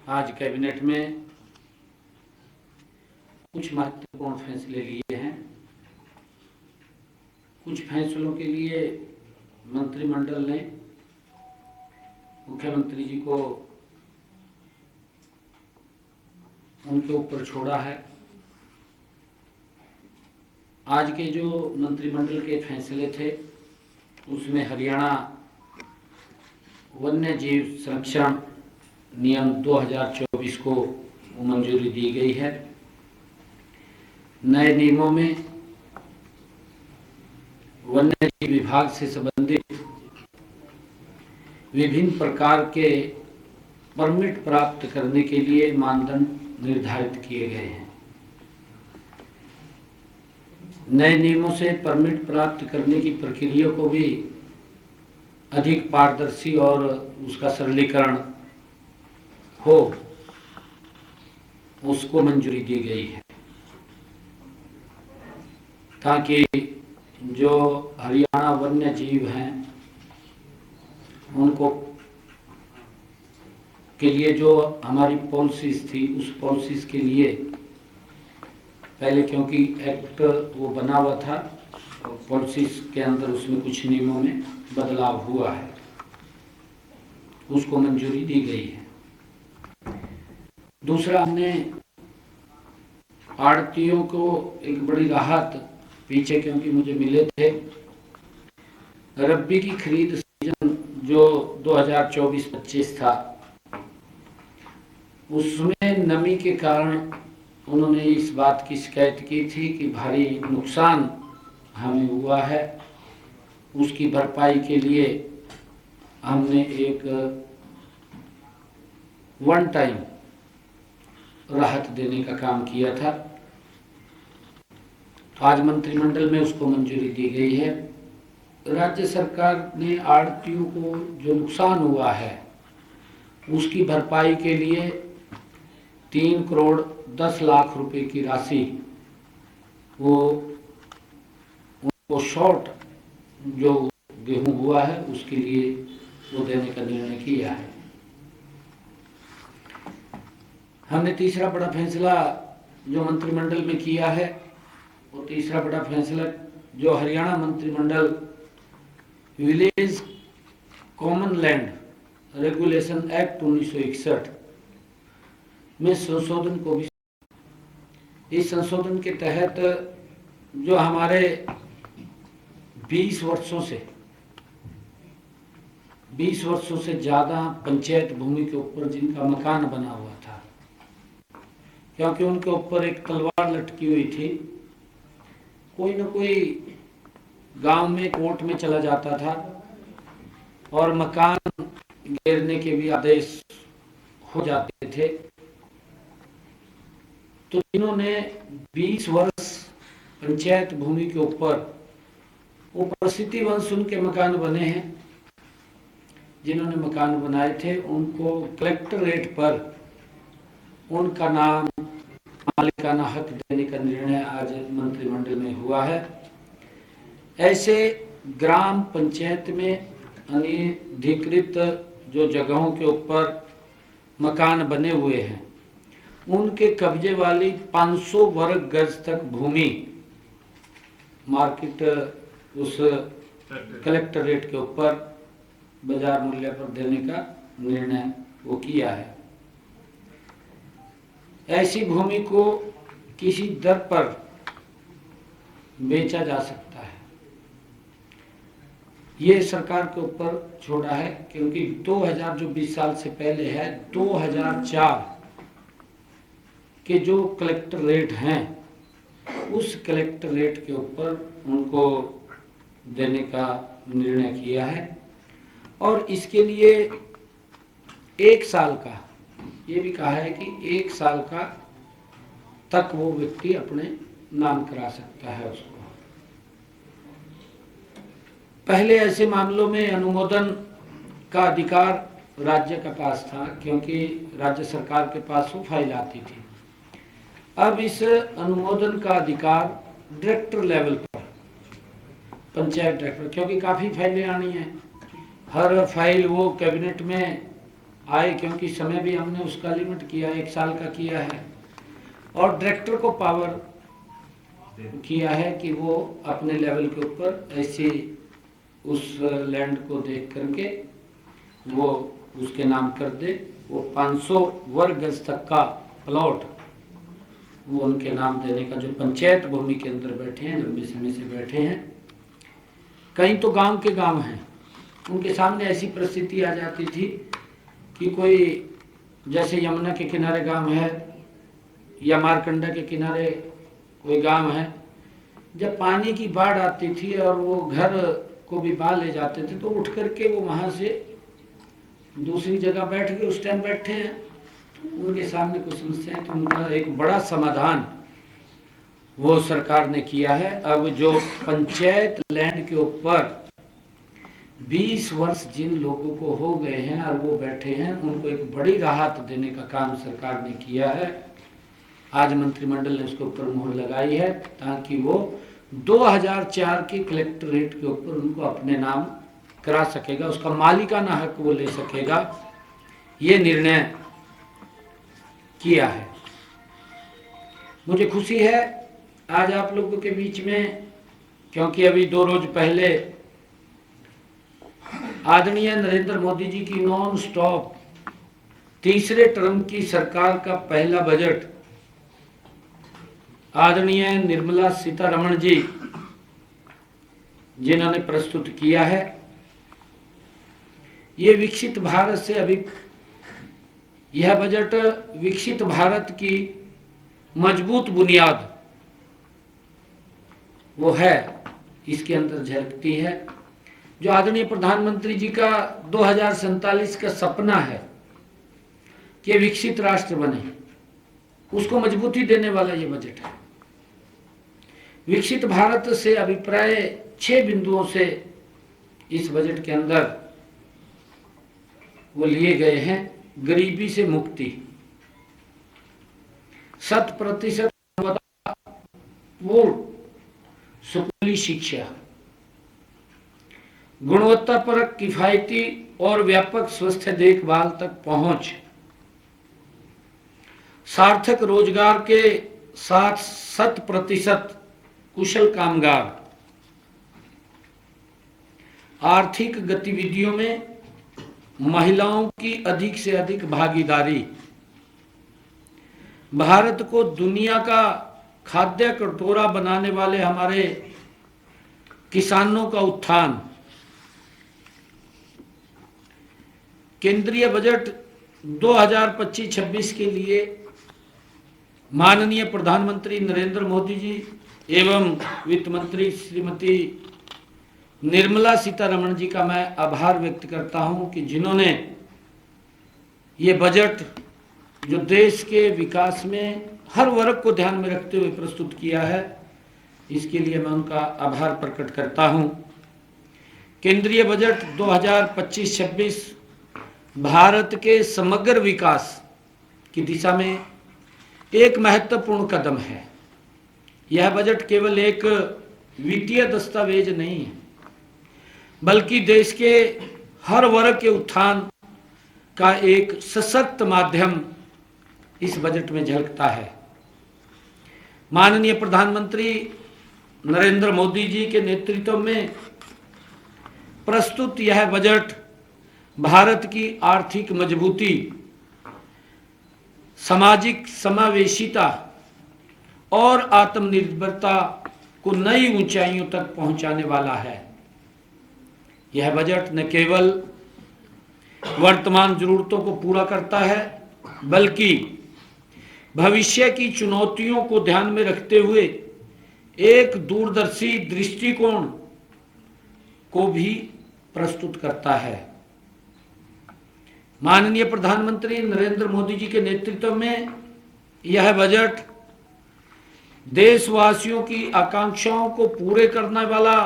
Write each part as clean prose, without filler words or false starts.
आज कैबिनेट में कुछ महत्वपूर्ण फैसले लिए हैं। कुछ फैसलों के लिए मंत्रिमंडल ने मुख्यमंत्री जी को उनके ऊपर छोड़ा है। आज के जो मंत्रिमंडल के फैसले थे उसमें हरियाणा वन्य जीव संरक्षण नियम 2024 को मंजूरी दी गई है। नए नियमों में वन्य जीव विभाग से संबंधित विभिन्न प्रकार के परमिट प्राप्त करने के लिए मानदंड निर्धारित किए गए हैं। नए नियमों से परमिट प्राप्त करने की प्रक्रिया को भी अधिक पारदर्शी और उसका सरलीकरण हो, उसको मंजूरी दी गई है, ताकि जो हरियाणा वन्य जीव हैं उनको के लिए जो हमारी पॉलिसीज थी उस पॉलिसीज के लिए पहले, क्योंकि एक्ट वो बना हुआ था, पॉलिसीज के अंदर उसमें कुछ नियमों में बदलाव हुआ है, उसको मंजूरी दी गई है। दूसरा, हमने आड़तियों को एक बड़ी राहत पीछे क्योंकि मुझे मिले थे, रब्बी की खरीद सीजन जो 2024-25 था उसमें नमी के कारण उन्होंने इस बात की शिकायत की थी कि भारी नुकसान हमें हुआ है। उसकी भरपाई के लिए हमने एक वन टाइम राहत देने का काम किया था। आज मंत्रिमंडल में उसको मंजूरी दी गई है। राज्य सरकार ने आड़तियों को जो नुकसान हुआ है उसकी भरपाई के लिए 3 करोड़ 10 लाख रुपए की राशि वो उनको शॉर्ट जो गेहूं हुआ है उसके लिए वो देने का निर्णय किया है। हमने तीसरा बड़ा फैसला जो मंत्रिमंडल में किया है, वो तीसरा बड़ा फैसला जो हरियाणा मंत्रिमंडल village common land regulation act 1961 में संशोधन को भी, इस संशोधन के तहत जो हमारे 20 वर्षों से ज्यादा पंचायत भूमि के ऊपर जिनका मकान बना हुआ था, क्योंकि उनके ऊपर एक तलवार लटकी हुई थी, कोई ना कोई गांव में कोर्ट में चला जाता था और मकान गिरने के भी आदेश हो जाते थे, तो इन्होंने 20 वर्ष पंचायत भूमि के ऊपर वो परिस्थिति वंश उनके मकान बने हैं। जिन्होंने मकान बनाए थे उनको कलेक्टरेट पर उनका नाम मालिकाना हक देने का निर्णय आज मंत्रिमंडल में हुआ है। ऐसे ग्राम पंचायत में अनधिकृत जो जगहों के ऊपर मकान बने हुए हैं उनके कब्जे वाली 500 वर्ग गज तक भूमि मार्केट उस कलेक्टरेट के ऊपर बाजार मूल्य पर देने का निर्णय वो किया है। ऐसी भूमि को किसी दर पर बेचा जा सकता है, ये सरकार के ऊपर छोड़ा है, क्योंकि 2000 जो 20 साल से पहले है, 2004 के जो कलेक्टर रेट हैं उस कलेक्टर रेट के ऊपर उनको देने का निर्णय किया है। और इसके लिए 1 साल का, ये भी कहा है कि 1 साल का तक वो व्यक्ति अपने नाम करा सकता है उसको। पहले ऐसे मामलों में अनुमोदन का अधिकार राज्य के पास था, क्योंकि राज्य सरकार के पास वो फाइल आती थी। अब इस अनुमोदन का अधिकार डायरेक्टर लेवल पर, पंचायत डायरेक्टर, क्योंकि काफी फाइलें आनी हैं, हर फाइल वो कैबिनेट में आए, क्योंकि समय भी हमने उसका लिमिट किया, 1 साल का किया है, और डायरेक्टर को पावर किया है कि वो अपने लेवल के ऊपर ऐसे उस लैंड को देख करके वो उसके नाम कर दे। वो 500 वर्ग गज तक का प्लॉट वो उनके नाम देने का, जो पंचायत भूमि के अंदर बैठे हैं, लंबे समय से बैठे हैं। कहीं तो गांव के गांव हैं, उनके सामने ऐसी परिस्थिति आ जाती थी कि कोई जैसे यमुना के किनारे गांव है या मारकंडा के किनारे कोई गांव है, जब पानी की बाढ़ आती थी और वो घर को भी बहा ले जाते थे, तो उठ करके वो वहां से दूसरी जगह बैठ गए। उस टाइम बैठे हैं तो उनके सामने कुछ समस्या है, तो उनका एक बड़ा समाधान वो सरकार ने किया है। अब जो पंचायत लैंड के ऊपर 20 वर्ष जिन लोगों को हो गए हैं और वो बैठे हैं, उनको एक बड़ी राहत देने का काम सरकार ने किया है। आज मंत्रिमंडल ने उसके ऊपर मोहर लगाई है ताकि वो 2004 के कलेक्टरेट के ऊपर उनको अपने नाम करा सकेगा, उसका मालिकाना हक वो ले सकेगा। ये निर्णय किया है। मुझे खुशी है आज आप लोगों के बीच में, क्योंकि अभी 2 रोज पहले आदरणीय नरेंद्र मोदी जी की नॉन स्टॉप तीसरे टर्म की सरकार का पहला बजट आदरणीय निर्मला सीतारमण जी जिन्होंने प्रस्तुत किया है। ये विकसित भारत से अभी यह बजट विकसित भारत की मजबूत बुनियाद वो है, इसके अंदर झलकती है। जो आदरणीय प्रधानमंत्री जी का 2047 का सपना है कि विकसित राष्ट्र बने, उसको मजबूती देने वाला ये बजट है। विकसित भारत से अभिप्राय 6 बिंदुओं से इस बजट के अंदर वो लिए गए हैं। गरीबी से मुक्ति, 100% पूर्ण स्कूली शिक्षा, गुणवत्तापरक किफायती और व्यापक स्वास्थ्य देखभाल तक पहुंच, सार्थक रोजगार के साथ 100% कुशल कामगार, आर्थिक गतिविधियों में महिलाओं की अधिक से अधिक भागीदारी, भारत को दुनिया का खाद्य कटोरा बनाने वाले हमारे किसानों का उत्थान। केंद्रीय बजट 2025-26 के लिए माननीय प्रधानमंत्री नरेंद्र मोदी जी एवं वित्त मंत्री श्रीमती निर्मला सीतारमण जी का मैं आभार व्यक्त करता हूं कि जिन्होंने ये बजट जो देश के विकास में हर वर्ग को ध्यान में रखते हुए प्रस्तुत किया है, इसके लिए मैं उनका आभार प्रकट करता हूं। केंद्रीय बजट 2025-26 भारत के समग्र विकास की दिशा में एक महत्वपूर्ण कदम है। यह बजट केवल एक वित्तीय दस्तावेज नहीं है, बल्कि देश के हर वर्ग के उत्थान का एक सशक्त माध्यम इस बजट में झलकता है। माननीय प्रधानमंत्री नरेंद्र मोदी जी के नेतृत्व में प्रस्तुत यह बजट भारत की आर्थिक मजबूती, सामाजिक समावेशिता और आत्मनिर्भरता को नई ऊंचाइयों तक पहुंचाने वाला है। यह बजट न केवल वर्तमान जरूरतों को पूरा करता है, बल्कि भविष्य की चुनौतियों को ध्यान में रखते हुए एक दूरदर्शी दृष्टिकोण को भी प्रस्तुत करता है। माननीय प्रधानमंत्री नरेंद्र मोदी जी के नेतृत्व में यह बजट देशवासियों की आकांक्षाओं को पूरे करने वाला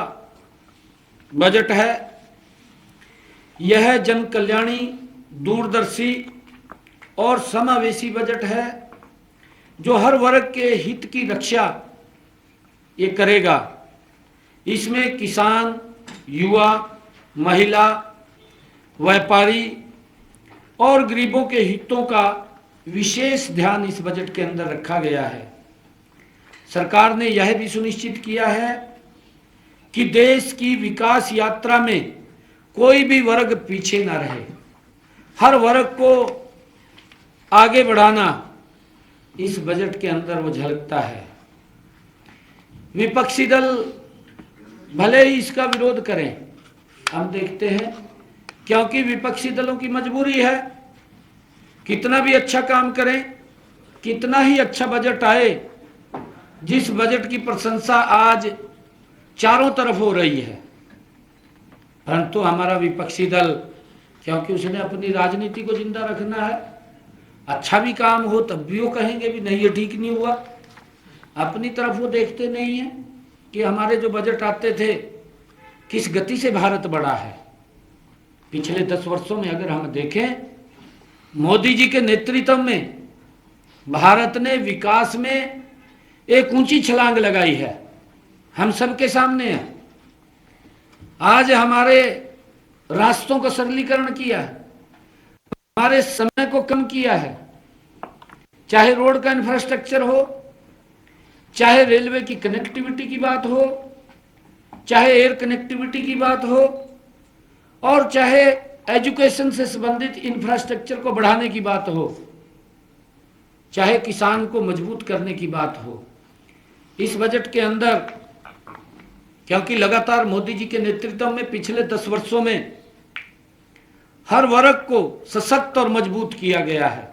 बजट है। यह जन कल्याणी, दूरदर्शी और समावेशी बजट है जो हर वर्ग के हित की रक्षा ये करेगा। इसमें किसान, युवा, महिला, व्यापारी और गरीबों के हितों का विशेष ध्यान इस बजट के अंदर रखा गया है। सरकार ने यह भी सुनिश्चित किया है कि देश की विकास यात्रा में कोई भी वर्ग पीछे ना रहे, हर वर्ग को आगे बढ़ाना इस बजट के अंदर वो झलकता है। विपक्षी दल भले ही इसका विरोध करें, हम देखते हैं, क्योंकि विपक्षी दलों की मजबूरी है, कितना भी अच्छा काम करें, कितना ही अच्छा बजट आए, जिस बजट की प्रशंसा आज चारों तरफ हो रही है, परंतु हमारा विपक्षी दल, क्योंकि उसने अपनी राजनीति को जिंदा रखना है, अच्छा भी काम हो तब भी वो कहेंगे भी नहीं ये ठीक नहीं हुआ। अपनी तरफ वो देखते नहीं है कि हमारे जो बजट आते थे किस गति से भारत बढ़ा है। पिछले 10 वर्षों में अगर हम देखें, मोदी जी के नेतृत्व में भारत ने विकास में एक ऊंची छलांग लगाई है, हम सबके सामने है। आज हमारे रास्तों का सरलीकरण किया है, हमारे समय को कम किया है, चाहे रोड का इंफ्रास्ट्रक्चर हो, चाहे रेलवे की कनेक्टिविटी की बात हो, चाहे एयर कनेक्टिविटी की बात हो, और चाहे एजुकेशन से संबंधित इंफ्रास्ट्रक्चर को बढ़ाने की बात हो, चाहे किसान को मजबूत करने की बात हो। इस बजट के अंदर, क्योंकि लगातार मोदी जी के नेतृत्व में पिछले 10 वर्षों में हर वर्ग को सशक्त और मजबूत किया गया है,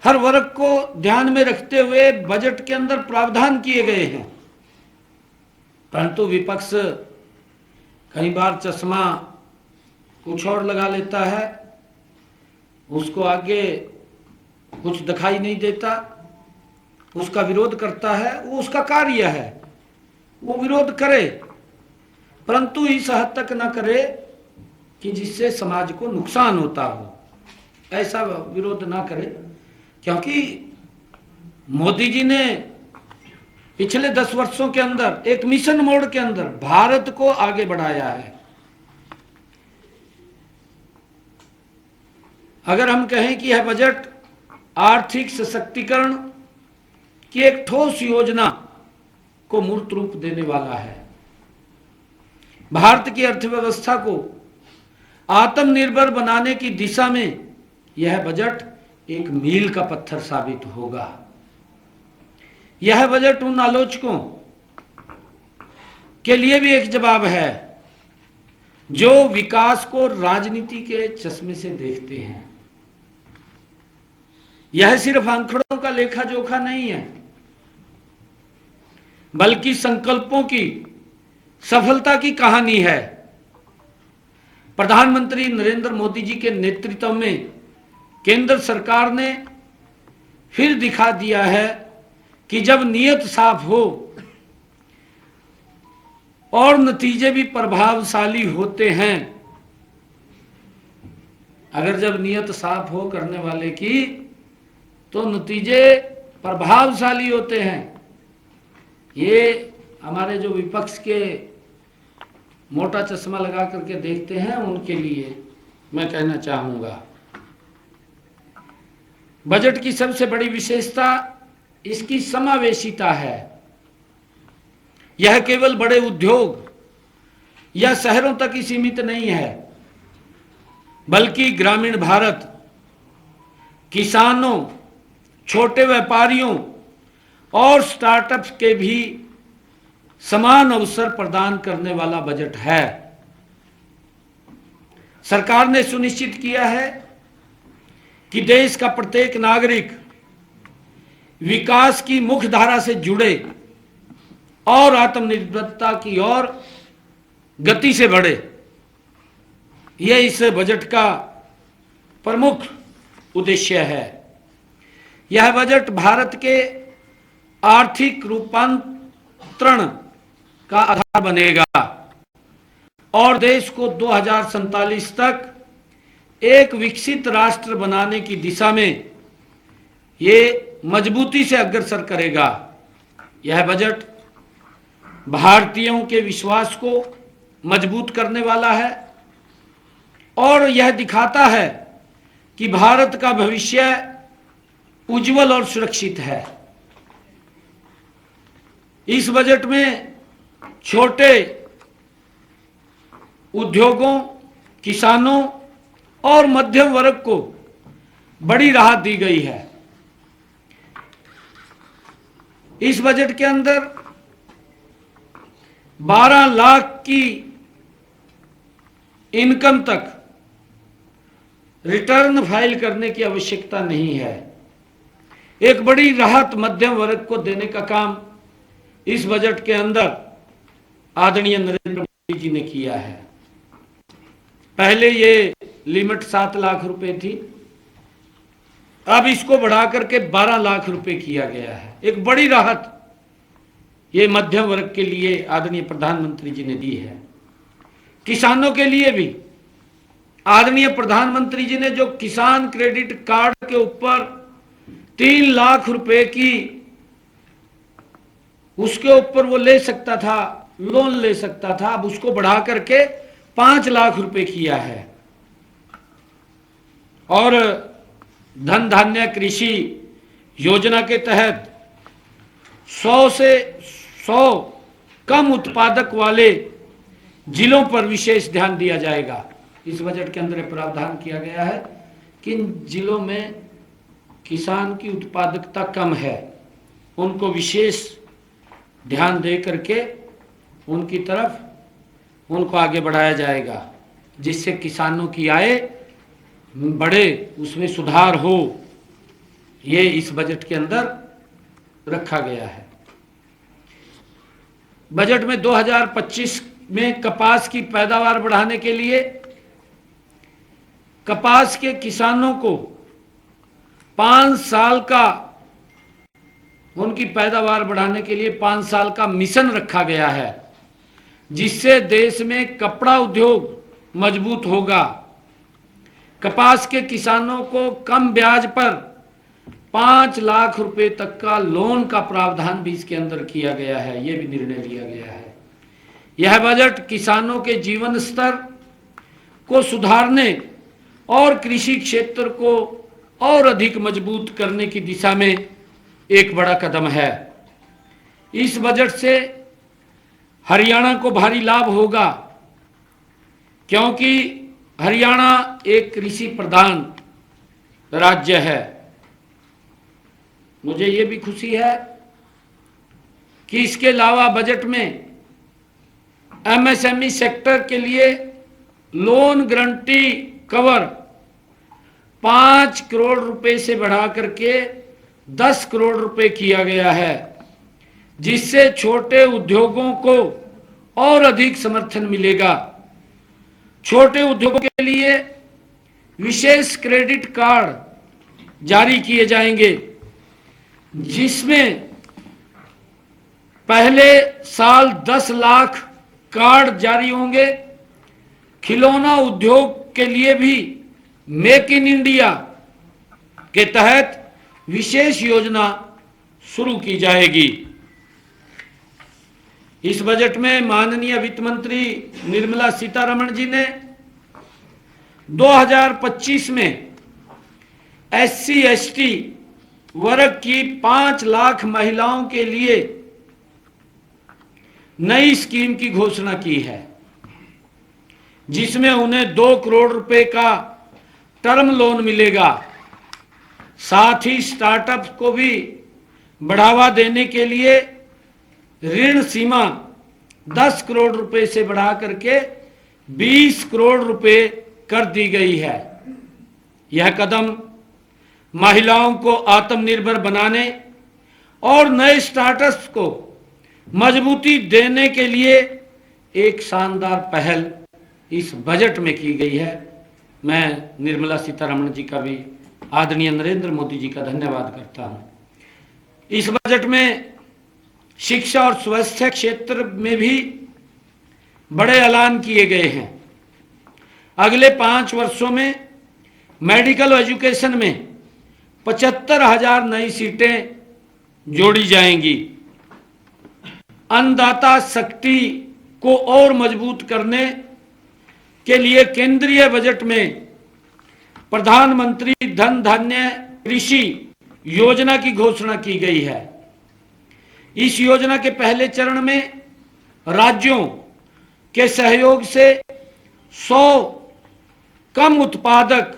हर वर्ग को ध्यान में रखते हुए बजट के अंदर प्रावधान किए गए हैं। परंतु विपक्ष कई बार चश्मा कुछ और लगा लेता है, उसको आगे कुछ दिखाई नहीं देता, उसका विरोध करता है, वो उसका कार्य है, वो विरोध करे, परंतु इस हद तक न करे कि जिससे समाज को नुकसान होता हो, ऐसा विरोध ना करे। क्योंकि मोदी जी ने पिछले 10 वर्षों के अंदर एक मिशन मोड के अंदर भारत को आगे बढ़ाया है। अगर हम कहें कि यह बजट आर्थिक सशक्तिकरण की एक ठोस योजना को मूर्त रूप देने वाला है, भारत की अर्थव्यवस्था को आत्मनिर्भर बनाने की दिशा में यह बजट एक मील का पत्थर साबित होगा। यह बजट उन आलोचकों के लिए भी एक जवाब है जो विकास को राजनीति के चश्मे से देखते हैं। यह सिर्फ आंकड़ों का लेखा जोखा नहीं है, बल्कि संकल्पों की सफलता की कहानी है। प्रधानमंत्री नरेंद्र मोदी जी के नेतृत्व में केंद्र सरकार ने फिर दिखा दिया है कि जब नीयत साफ हो और नतीजे भी प्रभावशाली होते हैं, अगर जब नीयत साफ हो करने वाले की तो नतीजे प्रभावशाली होते हैं। ये हमारे जो विपक्ष के मोटा चश्मा लगा करके देखते हैं उनके लिए मैं कहना चाहूंगा, बजट की सबसे बड़ी विशेषता इसकी समावेशिता है। यह केवल बड़े उद्योग या शहरों तक ही सीमित नहीं है, बल्कि ग्रामीण भारत, किसानों, छोटे व्यापारियों और स्टार्टअप्स के भी समान अवसर प्रदान करने वाला बजट है। सरकार ने सुनिश्चित किया है कि देश का प्रत्येक नागरिक विकास की मुख्य धारा से जुड़े और आत्मनिर्भरता की ओर गति से बढ़े। यह इस बजट का प्रमुख उद्देश्य है। यह बजट भारत के आर्थिक रूपांतरण का आधार बनेगा और देश को 2047 तक एक विकसित राष्ट्र बनाने की दिशा में ये मजबूती से अग्रसर करेगा। यह बजट भारतीयों के विश्वास को मजबूत करने वाला है और यह दिखाता है कि भारत का भविष्य उज्जवल और सुरक्षित है। इस बजट में छोटे उद्योगों, किसानों और मध्यम वर्ग को बड़ी राहत दी गई है। इस बजट के अंदर 12 लाख की इनकम तक रिटर्न फाइल करने की आवश्यकता नहीं है। एक बड़ी राहत मध्यम वर्ग को देने का काम इस बजट के अंदर आदरणीय नरेंद्र मोदी जी ने किया है। पहले ये लिमिट 7 लाख रुपए थी, अब इसको बढ़ाकर के 12 लाख रुपए किया गया है। एक बड़ी राहत ये मध्यम वर्ग के लिए आदरणीय प्रधानमंत्री जी ने दी है। किसानों के लिए भी आदरणीय प्रधानमंत्री जी ने जो किसान क्रेडिट कार्ड के ऊपर 3 लाख रुपए की उसके ऊपर वो ले सकता था, लोन ले सकता था, अब उसको बढ़ा करके 5 लाख रुपए किया है। और धन धान्य कृषि योजना के तहत 100 से 100 कम उत्पादक वाले जिलों पर विशेष ध्यान दिया जाएगा। इस बजट के अंदर प्रावधान किया गया है कि जिलों में किसान की उत्पादकता कम है, उनको विशेष ध्यान दे करके उनकी तरफ उनको आगे बढ़ाया जाएगा, जिससे किसानों की आय बढ़े, उसमें सुधार हो। ये इस बजट के अंदर रखा गया है। बजट में 2025 में कपास की पैदावार बढ़ाने के लिए कपास के किसानों को 5 साल का, उनकी पैदावार बढ़ाने के लिए 5 साल का मिशन रखा गया है, जिससे देश में कपड़ा उद्योग मजबूत होगा। कपास के किसानों को कम ब्याज पर 5 लाख रुपए तक का लोन का प्रावधान भी इसके अंदर किया गया है। यह भी निर्णय लिया गया है। यह बजट किसानों के जीवन स्तर को सुधारने और कृषि क्षेत्र को और अधिक मजबूत करने की दिशा में एक बड़ा कदम है। इस बजट से हरियाणा को भारी लाभ होगा, क्योंकि हरियाणा एक कृषि प्रधान राज्य है। मुझे ये भी खुशी है कि इसके अलावा बजट में एमएसएमई सेक्टर के लिए लोन गारंटी कवर 5 करोड़ रुपए से बढ़ा करके 10 करोड़ रुपए किया गया है, जिससे छोटे उद्योगों को और अधिक समर्थन मिलेगा। छोटे उद्योगों के लिए विशेष क्रेडिट कार्ड जारी किए जाएंगे, जिसमें पहले साल 10 लाख कार्ड जारी होंगे। खिलौना उद्योग के लिए भी मेक इन इंडिया के तहत विशेष योजना शुरू की जाएगी। इस बजट में माननीय वित्त मंत्री निर्मला सीतारमण जी ने 2025 में एससी एसटी वर्ग की 5 लाख महिलाओं के लिए नई स्कीम की घोषणा की है, जिसमें उन्हें 2 करोड़ रुपए का टर्म लोन मिलेगा। साथ ही स्टार्टअप्स को भी बढ़ावा देने के लिए ऋण सीमा 10 करोड़ रुपए से बढ़ा करके 20 करोड़ रुपए कर दी गई है। यह कदम महिलाओं को आत्मनिर्भर बनाने और नए स्टार्टअप्स को मजबूती देने के लिए एक शानदार पहल इस बजट में की गई है। मैं निर्मला सीतारमण जी का भी, आदरणीय नरेंद्र मोदी जी का धन्यवाद करता हूं। इस बजट में शिक्षा और स्वास्थ्य क्षेत्र में भी बड़े ऐलान किए गए हैं। अगले 5 वर्षों में मेडिकल एजुकेशन में 75,000 नई सीटें जोड़ी जाएंगी। अन्नदाता शक्ति को और मजबूत करने के लिए केंद्रीय बजट में प्रधानमंत्री धन धान्य कृषि योजना की घोषणा की गई है। इस योजना के पहले चरण में राज्यों के सहयोग से 100 कम उत्पादक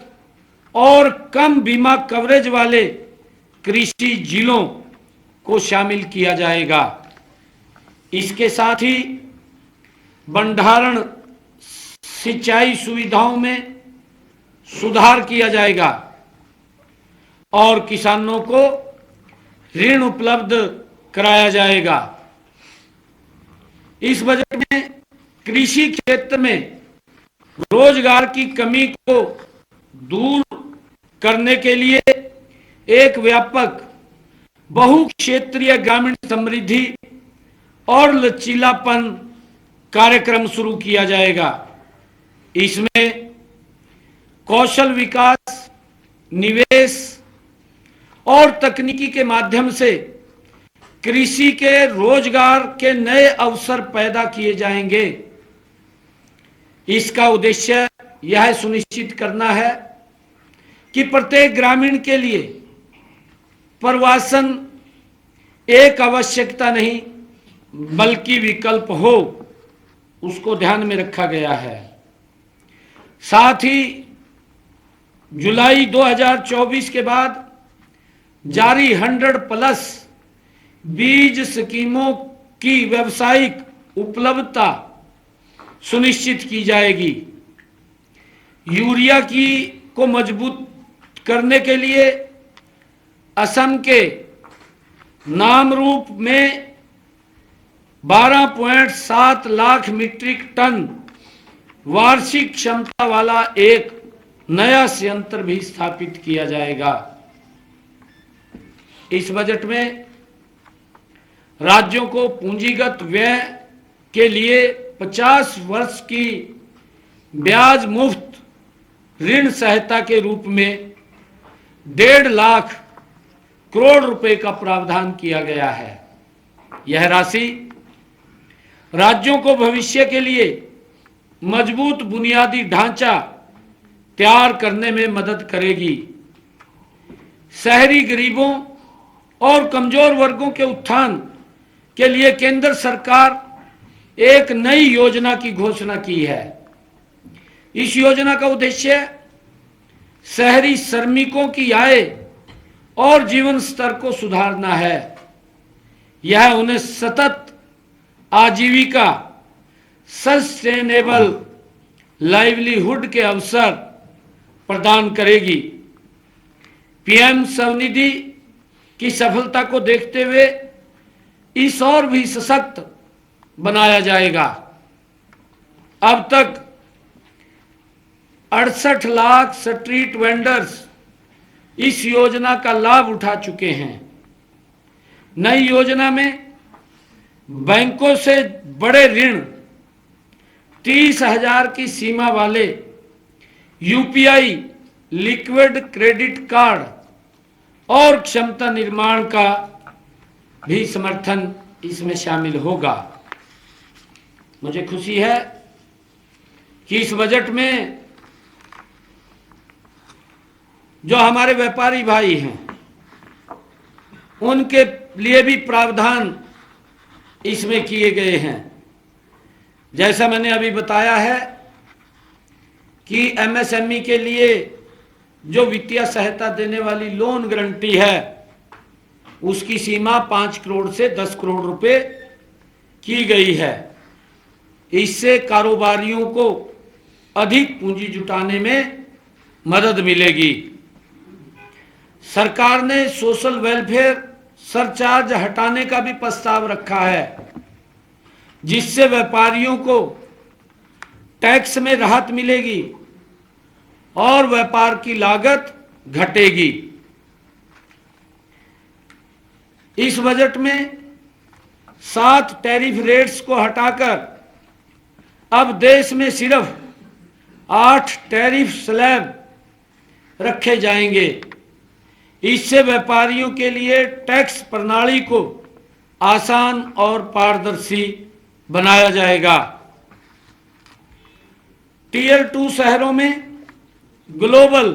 और कम बीमा कवरेज वाले कृषि जिलों को शामिल किया जाएगा। इसके साथ ही भंडारण सिंचाई सुविधाओं में सुधार किया जाएगा और किसानों को ऋण उपलब्ध कराया जाएगा। इस बजट में कृषि क्षेत्र में रोजगार की कमी को दूर करने के लिए एक व्यापक बहुक्षेत्रीय ग्रामीण समृद्धि और लचीलापन कार्यक्रम शुरू किया जाएगा। इसमें कौशल विकास, निवेश और तकनीकी के माध्यम से कृषि के रोजगार के नए अवसर पैदा किए जाएंगे। इसका उद्देश्य यह सुनिश्चित करना है कि प्रत्येक ग्रामीण के लिए प्रवासन एक आवश्यकता नहीं बल्कि विकल्प हो, उसको ध्यान में रखा गया है। साथ ही जुलाई 2024 के बाद जारी 100+ बीज स्कीमों की व्यावसायिक उपलब्धता सुनिश्चित की जाएगी। यूरिया को मजबूत करने के लिए असम के नामरूप में 12.7 लाख मीट्रिक टन वार्षिक क्षमता वाला एक नया संयंत्र भी स्थापित किया जाएगा। इस बजट में राज्यों को पूंजीगत व्यय के लिए 50 वर्ष की ब्याज मुफ्त ऋण सहायता के रूप में 1.5 लाख करोड़ रुपए का प्रावधान किया गया है। यह राशि राज्यों को भविष्य के लिए मजबूत बुनियादी ढांचा तैयार करने में मदद करेगी। शहरी गरीबों और कमजोर वर्गों के उत्थान के लिए केंद्र सरकार एक नई योजना की घोषणा की है। इस योजना का उद्देश्य शहरी श्रमिकों की आय और जीवन स्तर को सुधारना है। यह उन्हें सतत आजीविका, सस्टेनेबल लाइवलीहुड के अवसर प्रदान करेगी। पीएम स्वनिधि की सफलता को देखते हुए इस और भी सशक्त बनाया जाएगा। अब तक 68 लाख स्ट्रीट वेंडर्स इस योजना का लाभ उठा चुके हैं। नई योजना में बैंकों से बड़े ऋण, 30,000 की सीमा वाले यूपीआई लिक्विड क्रेडिट कार्ड और क्षमता निर्माण का भी समर्थन इसमें शामिल होगा। मुझे खुशी है कि इस बजट में जो हमारे व्यापारी भाई हैं उनके लिए भी प्रावधान इसमें किए गए हैं। जैसा मैंने अभी बताया है कि एमएसएमई के लिए जो वित्तीय सहायता देने वाली लोन गारंटी है उसकी सीमा 5 करोड़ से 10 करोड़ रुपए की गई है। इससे कारोबारियों को अधिक पूंजी जुटाने में मदद मिलेगी। सरकार ने सोशल वेलफेयर सरचार्ज हटाने का भी प्रस्ताव रखा है, जिससे व्यापारियों को टैक्स में राहत मिलेगी और व्यापार की लागत घटेगी। इस बजट में 7 टैरिफ रेट्स को हटाकर अब देश में सिर्फ 8 टैरिफ स्लैब रखे जाएंगे। इससे व्यापारियों के लिए टैक्स प्रणाली को आसान और पारदर्शी बनाया जाएगा। टियर 2 शहरों में ग्लोबल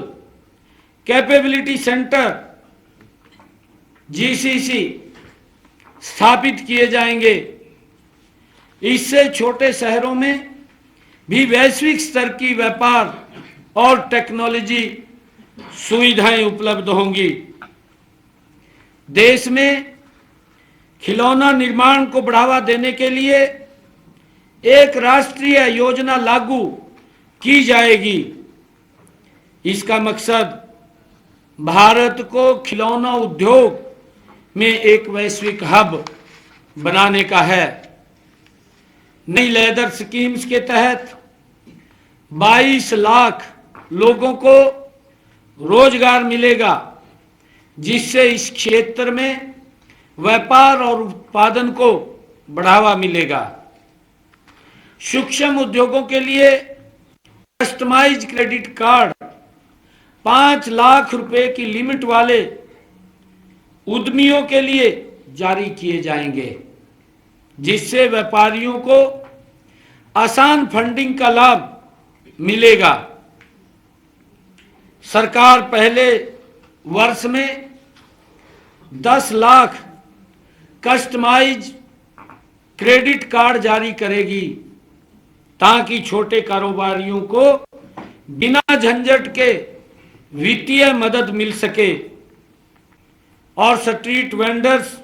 कैपेबिलिटी सेंटर जीसीसी स्थापित किए जाएंगे। इससे छोटे शहरों में भी वैश्विक स्तर की व्यापार और टेक्नोलॉजी सुविधाएं उपलब्ध होंगी। देश में खिलौना निर्माण को बढ़ावा देने के लिए एक राष्ट्रीय योजना लागू की जाएगी। इसका मकसद भारत को खिलौना उद्योग में एक वैश्विक हब बनाने का है। नई लेदर स्कीम्स के तहत 22 लाख लोगों को रोजगार मिलेगा, जिससे इस क्षेत्र में व्यापार और उत्पादन को बढ़ावा मिलेगा। सूक्ष्म उद्योगों के लिए कस्टमाइज्ड क्रेडिट कार्ड 5 लाख रुपए की लिमिट वाले उद्यमियों के लिए जारी किए जाएंगे, जिससे व्यापारियों को आसान फंडिंग का लाभ मिलेगा। सरकार पहले वर्ष में 10 लाख कस्टमाइज क्रेडिट कार्ड जारी करेगी, ताकि छोटे कारोबारियों को बिना झंझट के वित्तीय मदद मिल सके और स्ट्रीट वेंडर्स,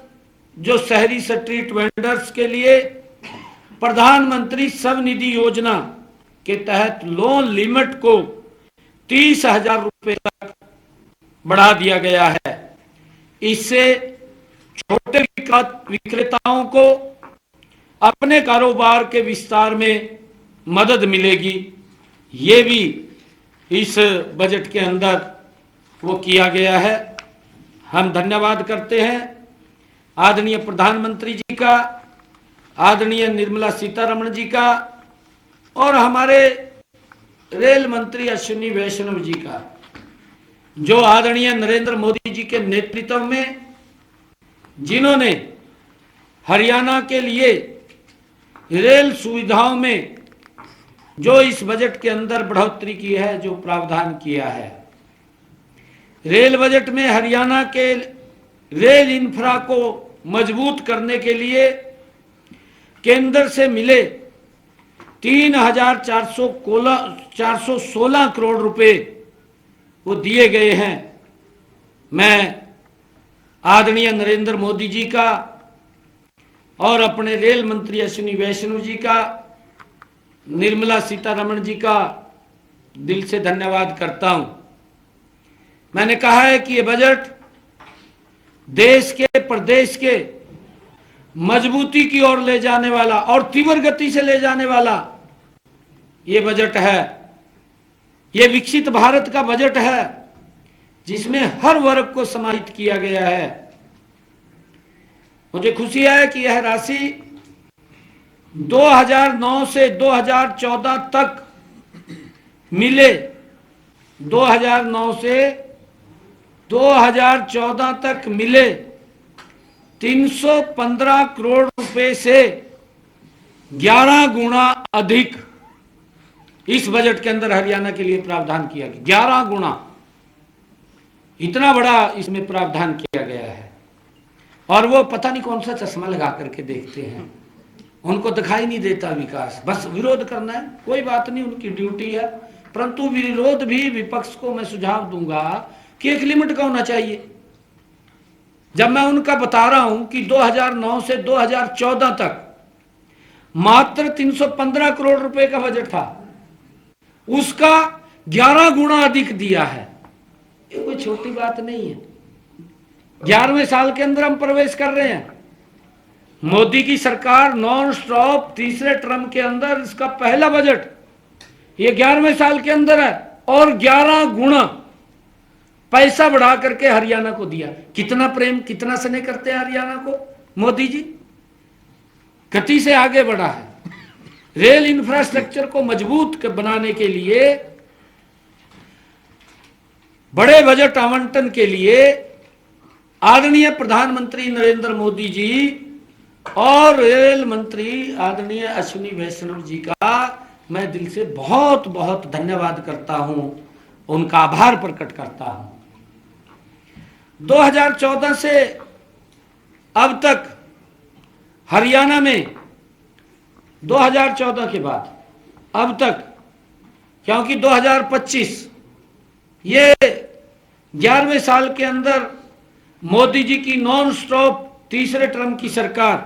जो शहरी स्ट्रीट वेंडर्स के लिए प्रधानमंत्री स्वनिधि योजना के तहत लोन लिमिट को 30,000 रुपए तक बढ़ा दिया गया है। इससे छोटे विक्रेताओं को अपने कारोबार के विस्तार में मदद मिलेगी। ये भी इस बजट के अंदर वो किया गया है। हम धन्यवाद करते हैं आदरणीय प्रधानमंत्री जी का, आदरणीय निर्मला सीतारमण जी का और हमारे रेल मंत्री अश्विनी वैष्णव जी का, जो आदरणीय नरेंद्र मोदी जी के नेतृत्व में जिन्होंने हरियाणा के लिए रेल सुविधाओं में जो इस बजट के अंदर बढ़ोतरी की है, जो प्रावधान किया है। रेल बजट में हरियाणा के रेल इंफ्रा को मजबूत करने के लिए केंद्र से मिले 3,416 करोड़ रुपए वो दिए गए हैं। मैं आदरणीय नरेंद्र मोदी जी का और अपने रेल मंत्री अश्विनी वैष्णव जी का, निर्मला सीतारमण जी का दिल से धन्यवाद करता हूं। मैंने कहा है कि ये बजट देश के, प्रदेश के मजबूती की ओर ले जाने वाला और तीव्र गति से ले जाने वाला ये बजट है। ये विकसित भारत का बजट है, जिसमें हर वर्ग को समाहित किया गया है। मुझे खुशी है कि यह राशि 2009 से 2014 तक मिले, 2009 से 2014 तक मिले 315 करोड़ रुपए से 11 गुना अधिक इस बजट के अंदर हरियाणा के लिए प्रावधान किया गया। 11 गुना, इतना बड़ा इसमें प्रावधान किया गया है। और वो पता नहीं कौन सा चश्मा लगा करके देखते हैं, उनको दिखाई नहीं देता विकास, बस विरोध करना है। कोई बात नहीं, उनकी ड्यूटी है, परंतु विरोध भी विपक्ष को मैं सुझाव दूंगा कि एक लिमिट का होना चाहिए। जब मैं उनका बता रहा हूं कि 2009 से 2014 तक मात्र 315 करोड़ रुपए का बजट था, उसका 11 गुना अधिक दिया है। ये कोई छोटी बात नहीं है। 11वें साल के अंदर हम प्रवेश कर रहे हैं। मोदी की सरकार नॉन स्टॉप तीसरे टर्म के अंदर इसका पहला बजट ये 11वें साल के अंदर है और 11 गुना पैसा बढ़ा करके हरियाणा को दिया। कितना प्रेम, कितना स्नेह करते हैं हरियाणा को मोदी जी। गति से आगे बढ़ा है। रेल इंफ्रास्ट्रक्चर को मजबूत बनाने के लिए बड़े बजट आवंटन के लिए आदरणीय प्रधानमंत्री नरेंद्र मोदी जी और रेल मंत्री आदरणीय अश्विनी वैष्णव जी का मैं दिल से बहुत बहुत धन्यवाद करता हूं, उनका आभार प्रकट करता हूं। 2014 से अब तक हरियाणा में 2014 के बाद अब तक, क्योंकि 2025 ये 11वें साल के अंदर मोदी जी की नॉन स्टॉप तीसरे टर्म की सरकार,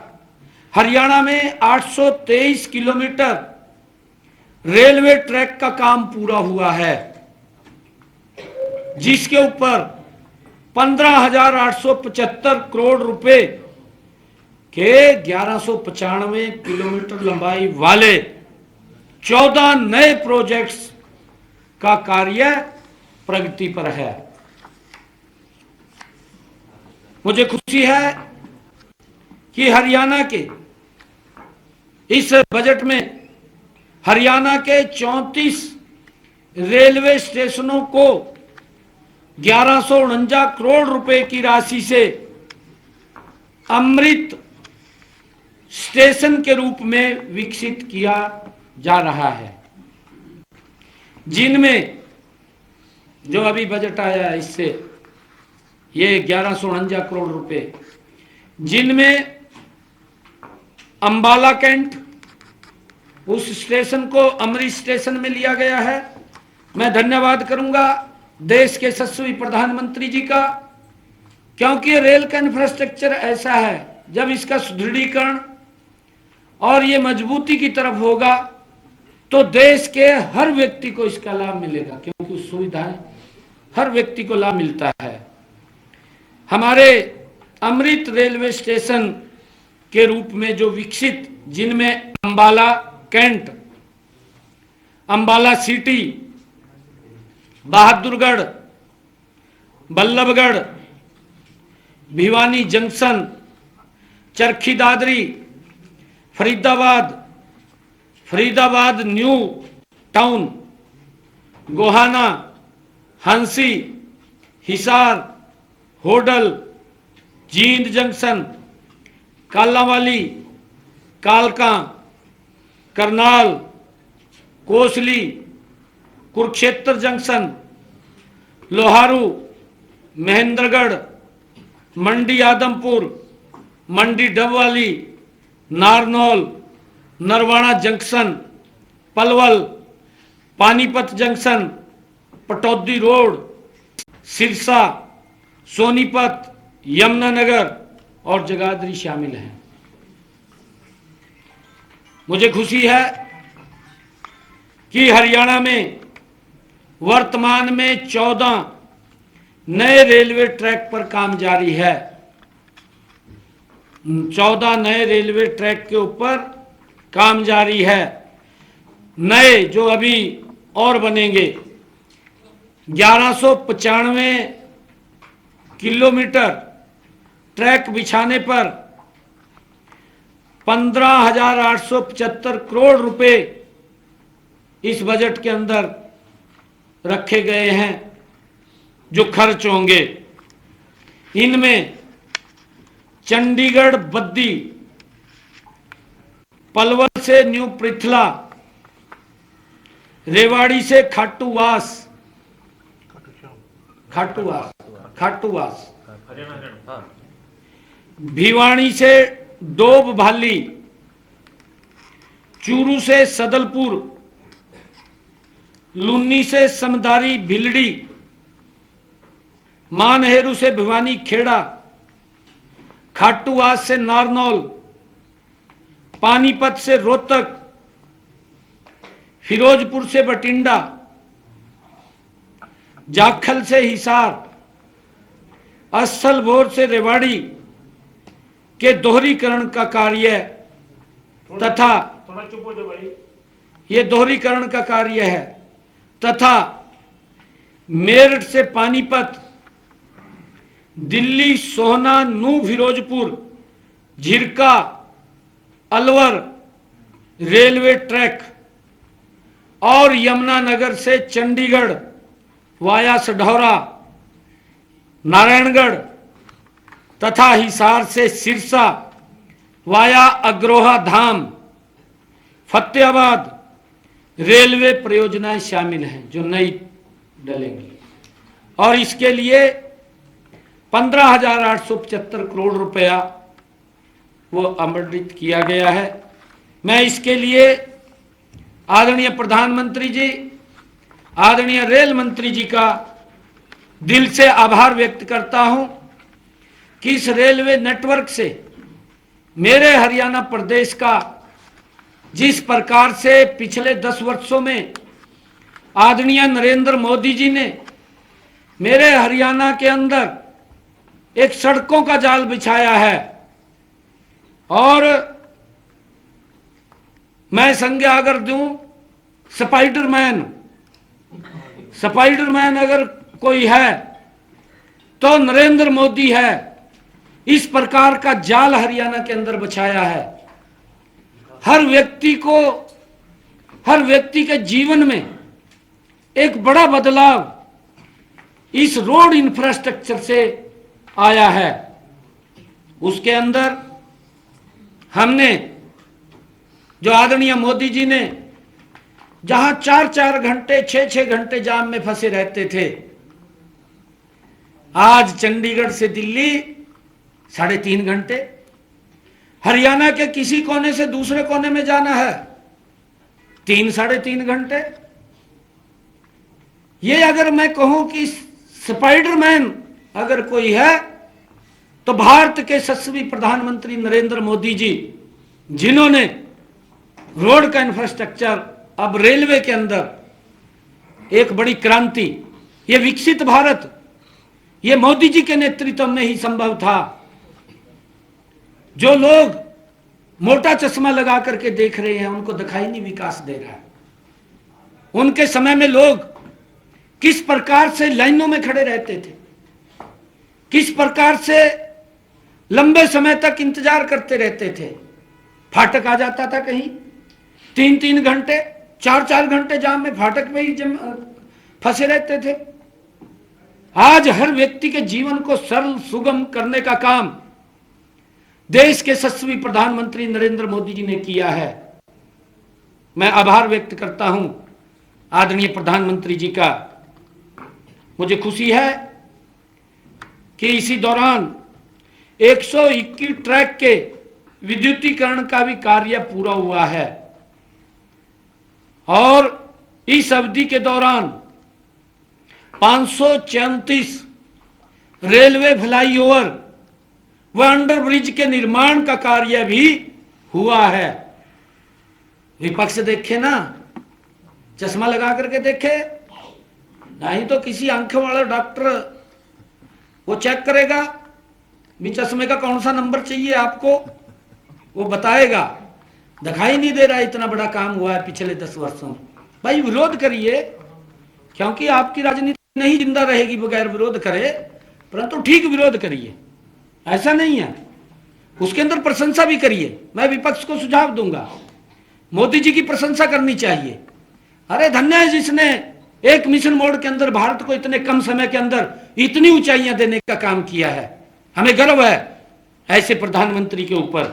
हरियाणा में 823 किलोमीटर रेलवे ट्रैक का काम पूरा हुआ है, जिसके ऊपर 15,875 करोड़ रुपए के 1195 किलोमीटर लंबाई वाले 14 नए प्रोजेक्ट्स का कार्य प्रगति पर है। मुझे खुशी है कि हरियाणा के इस बजट में हरियाणा के 34 रेलवे स्टेशनों को 1149 करोड़ रुपए की राशि से अमृत स्टेशन के रूप में विकसित किया जा रहा है, जिनमें जो अभी बजट आया है इससे ये 1149 करोड़ रुपए, जिनमें अंबाला कैंट, उस स्टेशन को अमृत स्टेशन में लिया गया है। मैं धन्यवाद करूंगा देश के यशस्वी प्रधानमंत्री जी का, क्योंकि रेल का इंफ्रास्ट्रक्चर ऐसा है जब इसका सुदृढ़ीकरण और ये मजबूती की तरफ होगा तो देश के हर व्यक्ति को इसका लाभ मिलेगा, क्योंकि सुविधाएं हर व्यक्ति को लाभ मिलता है। हमारे अमृत रेलवे स्टेशन के रूप में जो विकसित, जिनमें Ambala cantt, Ambala city, Bahadurgarh, Ballabhgarh, Bhiwani junction, Charkhi Dadri, Faridabad new town, Gohana, Hansi, Hisar, Hodal, Jind junction, Kalanwali, कालका, Karnal, Kosli, Kurukshetra junction, Loharu, Mahendragarh, Mandi Adampur, Mandi Dabwali, Narnaul, Narwana junction, Palwal, Panipat junction, Pataudi road, Sirsa, Sonipat, Yamunanagar और जगाधरी शामिल हैं। मुझे खुशी है कि हरियाणा में वर्तमान में 14 नए रेलवे ट्रैक पर काम जारी है। 14 नए रेलवे ट्रैक के ऊपर काम जारी है। नए जो अभी और बनेंगे, 1195 किलोमीटर ट्रैक बिछाने पर 15,875 करोड़ रुपए इस बजट के अंदर रखे गए हैं जो खर्च होंगे। इनमें चंडीगढ़ बद्दी, पलवल से न्यू पृथला, रेवाड़ी से खाटूवास, भिवानी से डोब भाली, चूरू से सदलपुर, लुन्नी से समदारी भिलड़ी, मानहेरू से भिवानी खेड़ा, खाटूवास से नारनौल, पानीपत से रोहतक, फिरोजपुर से बठिंडा, जाखल से हिसार, असलभोर से रेवाड़ी के दोहरीकरण का कार्य तथा ये दोहरीकरण का कार्य है, तथा मेरठ से पानीपत, दिल्ली सोहना नू फिरोजपुर, झिरका, अलवर रेलवे ट्रैक और यमुनानगर से चंडीगढ़ वाया सढौरा, नारायणगढ़ तथा हिसार से सिरसा वाया अग्रोहा धाम, फतेहाबाद रेलवे परियोजनाएं शामिल हैं जो नई डलेंगी। और इसके लिए 15,875 करोड़ रुपया वो आवंटित किया गया है। मैं इसके लिए आदरणीय प्रधानमंत्री जी, आदरणीय रेल मंत्री जी का दिल से आभार व्यक्त करता हूं कि इस रेलवे नेटवर्क से मेरे हरियाणा प्रदेश का जिस प्रकार से पिछले 10 वर्षों में आदरणीय नरेंद्र मोदी जी ने मेरे हरियाणा के अंदर एक सड़कों का जाल बिछाया है, और मैं संज्ञा अगर दूं स्पाइडरमैन अगर कोई है तो नरेंद्र मोदी है। इस प्रकार का जाल हरियाणा के अंदर बिछाया है। हर व्यक्ति के जीवन में एक बड़ा बदलाव इस रोड इंफ्रास्ट्रक्चर से आया है। उसके अंदर हमने जो आदरणीय मोदी जी ने जहां 4-4 घंटे 6-6 घंटे जाम में फंसे रहते थे, आज चंडीगढ़ से दिल्ली 3.5 घंटे, हरियाणा के किसी कोने से दूसरे कोने में जाना है 3-3.5 घंटे। ये अगर मैं कहूं कि स्पाइडरमैन अगर कोई है तो भारत के यशस्वी प्रधानमंत्री नरेंद्र मोदी जी, जिन्होंने रोड का इंफ्रास्ट्रक्चर, अब रेलवे के अंदर एक बड़ी क्रांति, ये विकसित भारत, ये मोदी जी के नेतृत्व में ही संभव था। जो लोग मोटा चश्मा लगा करके देख रहे हैं उनको दिखाई नहीं विकास दे रहा है। उनके समय में लोग किस प्रकार से लाइनों में खड़े रहते थे, किस प्रकार से लंबे समय तक इंतजार करते रहते थे। फाटक आ जाता था कहीं 3-3 घंटे 4-4 घंटे जाम में फाटक में ही फंसे रहते थे। आज हर व्यक्ति के जीवन को सरल सुगम करने का काम देश के यशस्वी प्रधानमंत्री नरेंद्र मोदी जी ने किया है। मैं आभार व्यक्त करता हूं आदरणीय प्रधानमंत्री जी का। मुझे खुशी है कि इसी दौरान 121 ट्रैक के विद्युतीकरण का भी कार्य पूरा हुआ है, और इस अवधि के दौरान 534 रेलवे फ्लाईओवर व अंडरब्रिज के निर्माण का कार्य भी हुआ है। विपक्ष देखे ना, चश्मा लगा करके देखे, नहीं तो किसी आंखों वाला डॉक्टर वो चेक करेगा भी चश्मे का कौन सा नंबर चाहिए आपको, वो बताएगा। दिखाई नहीं दे रहा, इतना बड़ा काम हुआ है पिछले 10 वर्षों में। भाई विरोध करिए, क्योंकि आपकी राजनीति नहीं जिंदा रहेगी बगैर विरोध करे, परंतु ठीक विरोध करिए, ऐसा नहीं है। उसके अंदर प्रशंसा भी करिए। मैं विपक्ष को सुझाव दूंगा, मोदी जी की प्रशंसा करनी चाहिए। अरे धन्य है जिसने एक मिशन मोड के अंदर भारत को इतने कम समय के अंदर इतनी ऊंचाइयां देने का काम किया है। हमें गर्व है ऐसे प्रधानमंत्री के ऊपर।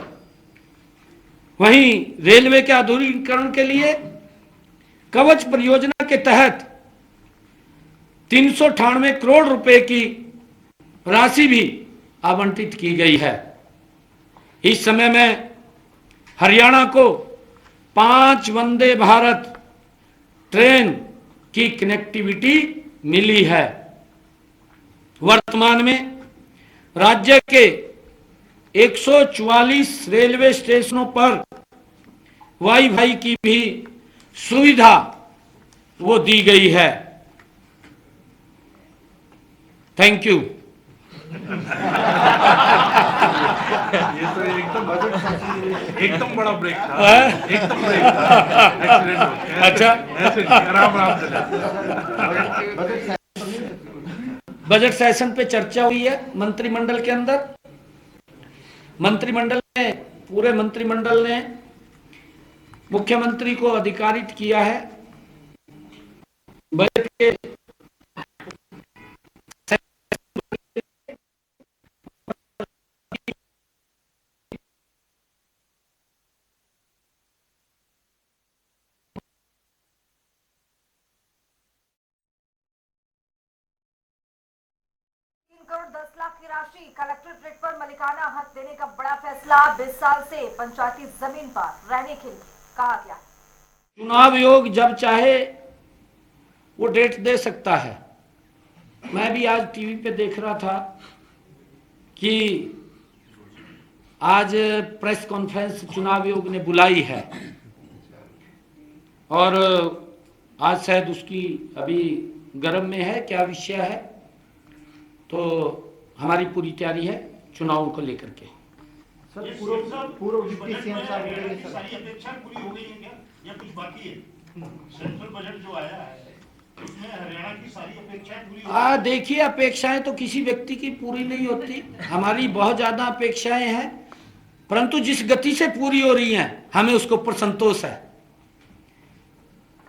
वहीं रेलवे के आधुनिकीकरण के लिए कवच परियोजना के तहत 398 करोड़ रुपए की राशि भी आवंटित की गई है। इस समय में हरियाणा को 5 वंदे भारत ट्रेन की कनेक्टिविटी मिली है। वर्तमान में राज्य के 144 रेलवे स्टेशनों पर वाईफाई की भी सुविधा वो दी गई है। Thank you. ये तो एकदम बड़ा ब्रेक था, एकदम ब्रेक था, एक्सीडेंट हो गया। अच्छा, ऐसे नहीं, आराम से। बजट सेशन पे चर्चा हुई है मंत्रिमंडल के अंदर। मंत्रिमंडल ने, पूरे मंत्रिमंडल ने मुख्यमंत्री को अधिकारित किया है बजट के करोड़ 10 लाख की राशि कलेक्ट्रेट रेट पर मलिकाना हक देने का बड़ा फैसला। 20 साल से पंचायती जमीन पर रहने के लिए कहा गया। चुनाव आयोग जब चाहे वो डेट दे सकता है। मैं भी आज टीवी पे देख रहा था कि आज प्रेस कॉन्फ्रेंस चुनाव आयोग ने बुलाई है और आज शायद उसकी अभी गर्म में है, क्या विषय है, तो हमारी पूरी तैयारी है चुनावों को लेकर के। सर पूर्व डिप्टी सीएम साहब सारी अपेक्षा पूरी हो गई है क्या या कुछ बाकी है? सेंट्रल बजट जो आया है उसमें हरियाणा की सारी अपेक्षाएं पूरी हो गई? देखिए, अपेक्षाएं तो किसी व्यक्ति की पूरी नहीं होती। हमारी बहुत ज्यादा अपेक्षाएं हैं, परंतु जिस गति से पूरी हो रही हैं हमें उसके ऊपर संतोष है।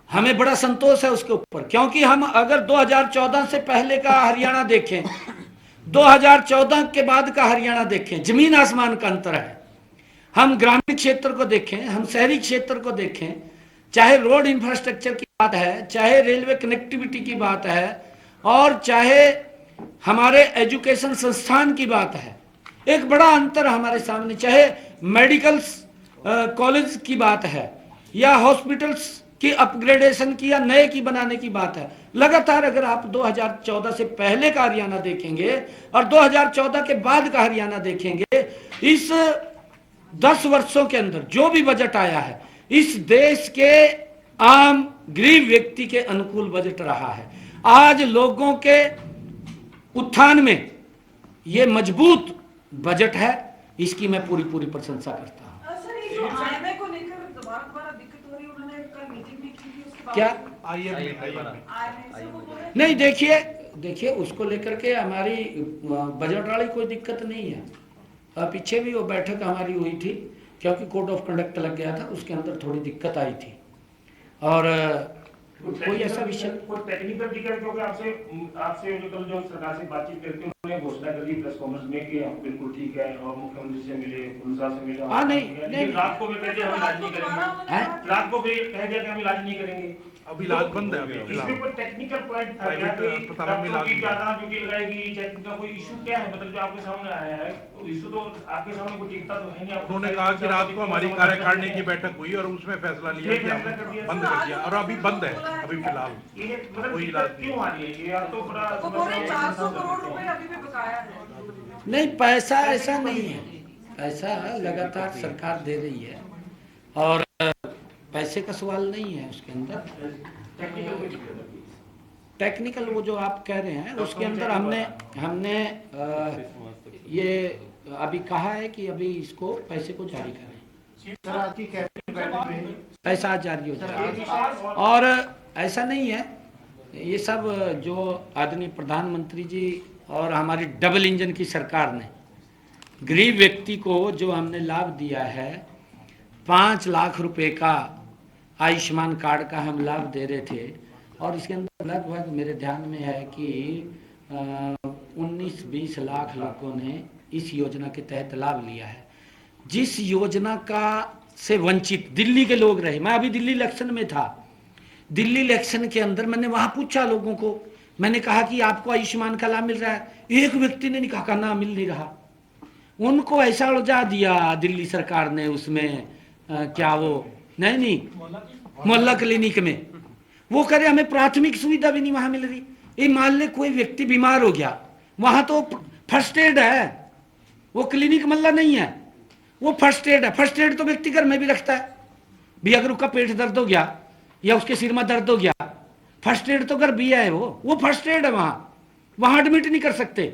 हमें बड़ा संतोष है उसके ऊपर, क्योंकि हम अगर 2014 से पहले का हरियाणा देखें, 2014 के बाद का हरियाणा देखें, जमीन आसमान का अंतर है। हम ग्रामीण क्षेत्र को देखें, हम शहरी क्षेत्र को देखें, चाहे रोड इंफ्रास्ट्रक्चर की बात है, चाहे रेलवे कनेक्टिविटी की बात है, और चाहे हमारे एजुकेशन संस्थान की बात है, एक बड़ा अंतर हमारे सामने। चाहे मेडिकल कॉलेज की बात है या हॉस्पिटल्स की अपग्रेडेशन की या नए की बनाने की बात है, लगातार अगर आप 2014 से पहले का हरियाणा देखेंगे और 2014 के बाद का हरियाणा देखेंगे, इस 10 वर्षों के अंदर जो भी बजट आया है इस देश के आम गरीब व्यक्ति के अनुकूल बजट रहा है। आज लोगों के उत्थान में ये मजबूत बजट है, इसकी मैं पूरी प्रशंसा करता हूं। सर, ये जो आईएमए को लेकर दोबारा दिक्कत हो रही है, उन्होंने कल मीटिंग भी की थी, उसके बाद क्या आईएमए से वो बोल रहे हैं। नहीं, देखिए उसको लेकर के हमारी बजट वाली कोई दिक्कत नहीं है। पीछे भी वो बैठक हमारी हुई थी, क्योंकि कोड ऑफ कंडक्ट लग गया था, उसके अंदर थोड़ी दिक्कत आई थी और कोई ऐसा विषय कोई टेक्निकल दिक्कत, क्योंकि आपसे कल जो सरकार से बातचीत करके उन्होंने घोषणा कर दी प्रेस कॉन्फ्रेंस में कि आप बिल्कुल ठीक है और मुख्यमंत्री से मिले, उनसा से मिले। हाँ, नहीं, रात को भी कह दिया हम इलाज नहीं करेंगे, रात को भी कह दिया कि हम इलाज नहीं करेंगे। अभी इलाज बंद है। अभी इसमें कोई टेक्निकल पॉइंट था क्या कि डॉक्टरों की ज्यादा ड्यूटी लगाएगी, चेकिंग का कोई इशू क्या है? मतलब जो आपके सामने आया है इशू, तो आपके सामने कोई टिकता तो है नहीं। उन्होंने कहा कि रात को हमारी कार्यकारिणी की बैठक हुई और उसमें फैसला लिया कि हम बंद कर दिया, और अभी बंद है अभी फिलहाल ये मतलब कोई इलाज क्यों आ रही है? ये आप तो बड़ा वो बोल रहे हैं 400 करोड़ रुपए अभी भी बकाया है। नहीं, पैसा ऐसा नहीं है, पैसा लगातार सरकार दे रही है और पैसे का सवाल नहीं है उसके अंदर। टेक्निकल वो जो आप कह रहे हैं उसके अंदर हमने ये अभी कहा है कि अभी इसको पैसे को जारी करें, पैसा जारी हो जाएगा। और ऐसा नहीं है, ये सब जो आदरणीय प्रधानमंत्री जी और हमारी डबल इंजन की सरकार ने गरीब व्यक्ति को जो हमने लाभ दिया है, 5 लाख रुपए का आयुष्मान कार्ड का हम लाभ दे रहे थे, और इसके अंदर लगभग मेरे ध्यान में है कि 19-20 लाख लोगों ने इस योजना के तहत लाभ लिया है। जिस योजना का से वंचित दिल्ली के लोग रहे, मैं अभी दिल्ली इलेक्शन में था, दिल्ली इलेक्शन के अंदर मैंने वहां पूछा लोगों को, मैंने कहा कि आपको आयुष्मान का लाभ मिल रहा है? एक व्यक्ति ने कहा ना, मिल नहीं रहा। उनको ऐसा उलझा दिया दिल्ली सरकार ने उसमें क्या वो नहीं मोहल्ला क्लिनिक में, वो करे हमें प्राथमिक सुविधा भी नहीं वहां मिल रही। ये मान ले कोई व्यक्ति बीमार हो गया, वहां तो फर्स्ट एड है, वो क्लिनिक मल्ला नहीं है, वो फर्स्ट एड है। फर्स्ट एड तो व्यक्ति घर में भी रखता है भी, अगर उसका पेट दर्द हो गया या उसके सिर में दर्द हो गया, फर्स्ट एड तो घर भी है, वो फर्स्ट एड है। वहां एडमिट नहीं कर सकते,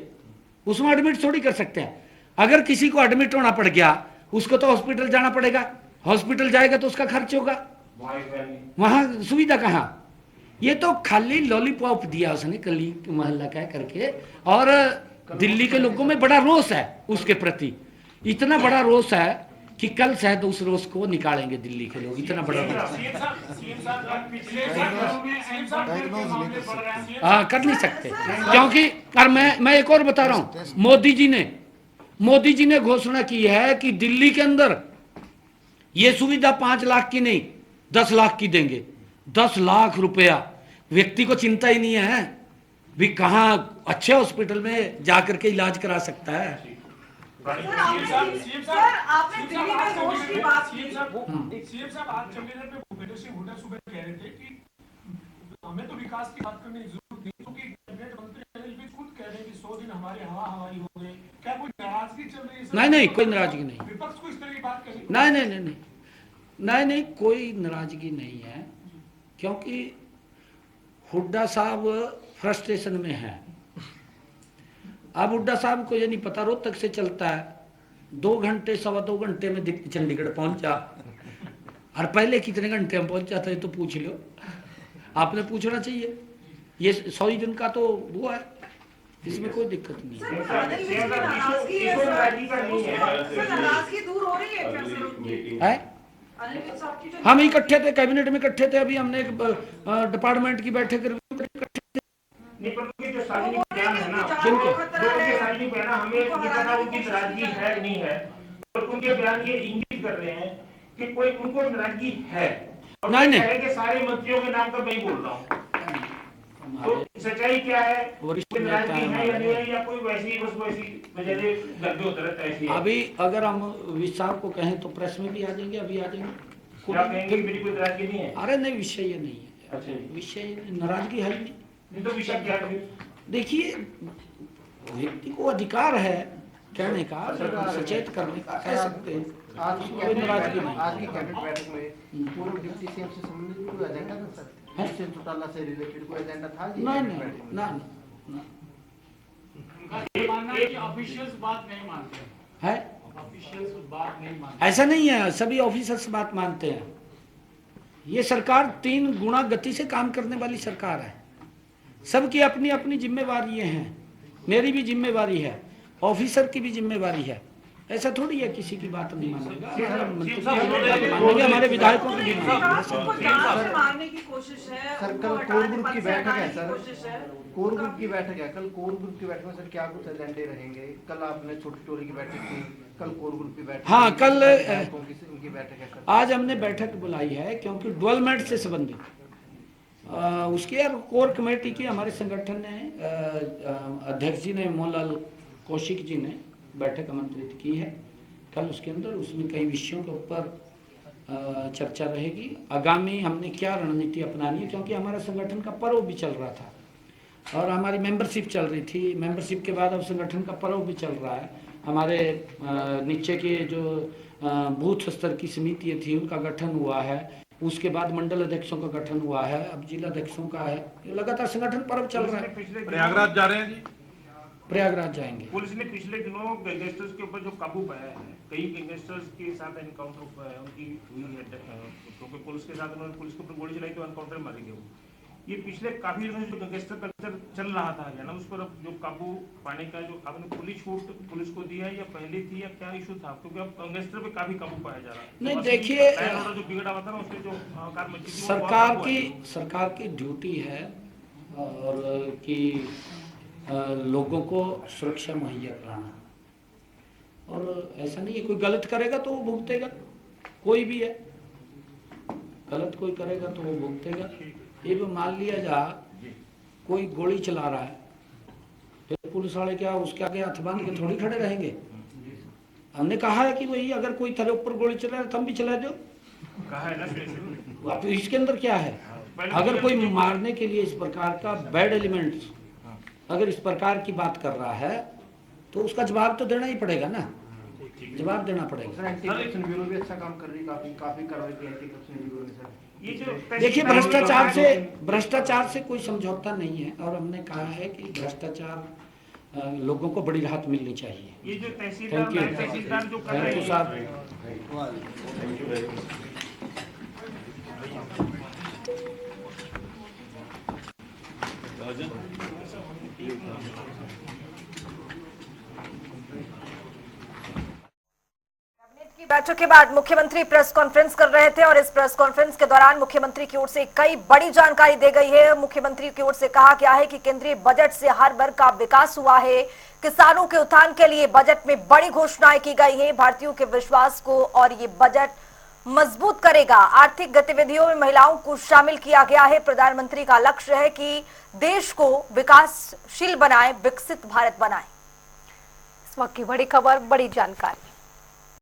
उसमें एडमिट थोड़ी कर सकते हैं। अगर किसी को एडमिट होना पड़ गया उसको तो हॉस्पिटल जाना पड़ेगा, हॉस्पिटल जाएगा तो उसका खर्च होगा, वहां सुविधा कहाँ? ये तो खाली लॉलीपॉप दिया उसने कली मोहल्ला कह करके, और दिल्ली के लोगों में बड़ा रोष है उसके प्रति, इतना बड़ा रोष है कि कल शायद उस रोष को निकालेंगे दिल्ली के लोग, इतना बड़ा रोष। हाँ, कर नहीं सकते, क्योंकि और मैं एक और बता रहा हूँ, मोदी जी ने घोषणा की है कि दिल्ली के अंदर ये सुविधा 5 लाख की नहीं 10 लाख की देंगे। 10 लाख रुपया, व्यक्ति को चिंता ही नहीं है, भी कहाँ अच्छे हॉस्पिटल में जाकर के इलाज करा सकता है। सर आपने दिल्ली में रोज की बात की। सीएम साहब आज चंडीगढ़ में भूपेंद्र सिंह हुड्डा सुबह कह रहे थे कि हमें तो विकास की बात करने की जरूरत नहीं, क्योंकि कैबिनेट मंत्री अनिल विज खुद कह रहे हैं कि 100 दिन हमारे हवा हवाई हो गए। क्या कोई नाराजगी चल रही है? नहीं, कोई नाराजगी नहीं। विपक्ष को इस तरह की बात कही? नहीं, कोई नाराजगी नहीं है, क्योंकि हुड्डा साहब फ्रस्ट्रेशन में है। अब हुड्डा साहब को ये नहीं पता, रोहतक से चलता है 2 घंटे 2.25 घंटे में चंडीगढ़ पहुंचा, और पहले कितने घंटे में पहुंचा था ये तो पूछ लो, आपने पूछना चाहिए। ये 100 दिन का तो वो है, इसमें कोई दिक्कत नहीं है। नाराजगी दूर हो रही है फिर से उनकी? हम इकट्ठे थे, कैबिनेट में इकट्ठे थे, अभी हमने एक डिपार्टमेंट की बैठक नहीं, पर उनके जो सार्वजनिक बयान है ना, उनके सार्वजनिक बयान हमें ये पता उनकी नाराजगी है कि नहीं है, और उनके बयान ये इंगित कर रहे हैं कि कोई उनको नाराजगी है। और नहीं कि सारे मंत्रियों के नाम का मैं ही बोल रहा हूँ, तो सच्चाई क्या है? नाराजगी है या नहीं है, या कोई वैसी बस वैसी जैसे गद्दे होते रहता है? अभी अगर हम विस्तार को कहें तो प्रेस में भी आ जाएंगे, अभी आ जाएंगे। क्या कहेंगे मेरी कोई नाराजगी नहीं है? अरे नहीं, विषय ये नहीं है। अच्छा, विषय नाराजगी है नहीं। तो विषय क्या है? देखिए, व्यक्ति को अधिकार है कहने का, सचेत करने का, कह सकते हैं। आज की कैबिनेट बैठक में पूर्व डिप्टी सीएम से संबंधित कोई एजेंडा था सर? निश्चित चौटाला से रिलेटेड कोई एजेंडा था जी? नहीं। ऑफिशियल्स बात नहीं मानते है, ऑफिशियल्स बात नहीं मानते। ऐसा नहीं है, सभी ऑफिसर्स बात मानते हैं। ये सरकार 3 गुना गति से काम करने वाली सरकार है। सबकी अपनी अपनी जिम्मेवारी हैं, मेरी भी जिम्मेवारी है, ऑफिसर की भी जिम्मेवारी है। ऐसा थोड़ी है किसी की बात नहीं मानेगा, हमारे विधायकों की भी मारने की कोशिश है। सर कल कोर ग्रुप की बैठक है सर, कोर ग्रुप की बैठक है कल। कोर ग्रुप की बैठक में सर क्या कुछ एजेंडे रहेंगे? कल आपने छोटी टोली की बैठक की, कल कोर ग्रुप की बैठक। हाँ, कल उनकी बैठक है सर। आज हमने बैठक बुलाई है क्योंकि डेवलपमेंट से संबंधित उसके यार कोर कमेटी की हमारे संगठन ने अध्यक्ष जी ने, मोहनलाल कौशिक जी ने बैठक आमंत्रित की है। कल उसके अंदर उसमें कई विषयों के ऊपर चर्चा रहेगी। आगामी हमने क्या रणनीति अपनानी है, क्योंकि हमारा संगठन का पर्व भी चल रहा था और हमारी मेंबरशिप चल रही थी। मेंबरशिप के बाद अब संगठन का पर्व भी चल रहा है। हमारे नीचे के जो बूथ स्तर की समितियाँ थी उनका गठन हुआ है, उसके बाद मंडल अध्यक्षों का गठन हुआ है, अब जिला अध्यक्षों का है। लगातार संगठन पर्व चल रहा है। प्रयागराज जा रहे हैं जी? प्रयागराज जाएंगे। पुलिस ने पिछले दिनों गैंगस्टर्स के ऊपर जो काबू पाया है, कई गैंगस्टर्स के साथ एनकाउंटर हुआ है, उनकी हुई है, क्योंकि पुलिस के साथ उन्होंने पुलिस के ऊपर गोली चलाई तो एनकाउंटर मारे गए। ये पिछले काफी दिनों से जो गैंगस्टर कल्चर चल रहा था हरियाणा, उस पर अब जो काबू पाने का जो आपने पुलिस छूट पुलिस को दिया है या पहले थी, या क्या इशू था? क्योंकि अब गैंगस्टर पे काफी काबू पाया जा रहा है। नहीं, देखिए, जो बिगड़ा हुआ था ना, उसके जो सरकार की ड्यूटी है और कि लोगों को सुरक्षा मुहैया कराना, और ऐसा नहीं है कोई गलत करेगा तो वो भुगतेगा, कोई भी है गलत कोई करेगा तो वो भुगतेगा। ये भी मान लिया जा कोई गोली चला रहा है तो पुलिस वाले क्या उसके आगे हाथ बांध के थोड़ी खड़े रहेंगे? हमने कहा है कि भाई अगर कोई तेरे ऊपर गोली चला रहा है तुम भी चला दो, कहा है ना। तो इसके अंदर क्या है? अगर कोई मारने के लिए इस प्रकार का बैड एलिमेंट्स अगर इस प्रकार की बात कर रहा है तो उसका जवाब तो देना ही पड़ेगा ना, जवाब देना पड़ेगा। सर एंटी करप्शन ब्यूरो भी अच्छा काम कर रही है, काफी कार्रवाई की एंटी करप्शन ब्यूरो ने सर। ये जो देखिए, भ्रष्टाचार से कोई समझौता नहीं है और हमने कहा है कि भ्रष्टाचार लोगों को बड़ी राहत मिलनी चाहिए। ये जो तहसीलदार जो कर रहे हैं, बैठक के बाद मुख्यमंत्री प्रेस कॉन्फ्रेंस कर रहे थे और इस प्रेस कॉन्फ्रेंस के दौरान मुख्यमंत्री की ओर से कई बड़ी जानकारी दी गई है। मुख्यमंत्री की ओर से कहा गया है कि केंद्रीय बजट से हर वर्ग का विकास हुआ है। किसानों के उत्थान के लिए बजट में बड़ी घोषणाएं की गई है। भारतीयों के विश्वास को और ये बजट मजबूत करेगा। आर्थिक गतिविधियों में महिलाओं को शामिल किया गया है। प्रधानमंत्री का लक्ष्य है कि देश को विकासशील बनाए, विकसित भारत बनाए। इस वक्त की बड़ी खबर, बड़ी जानकारी।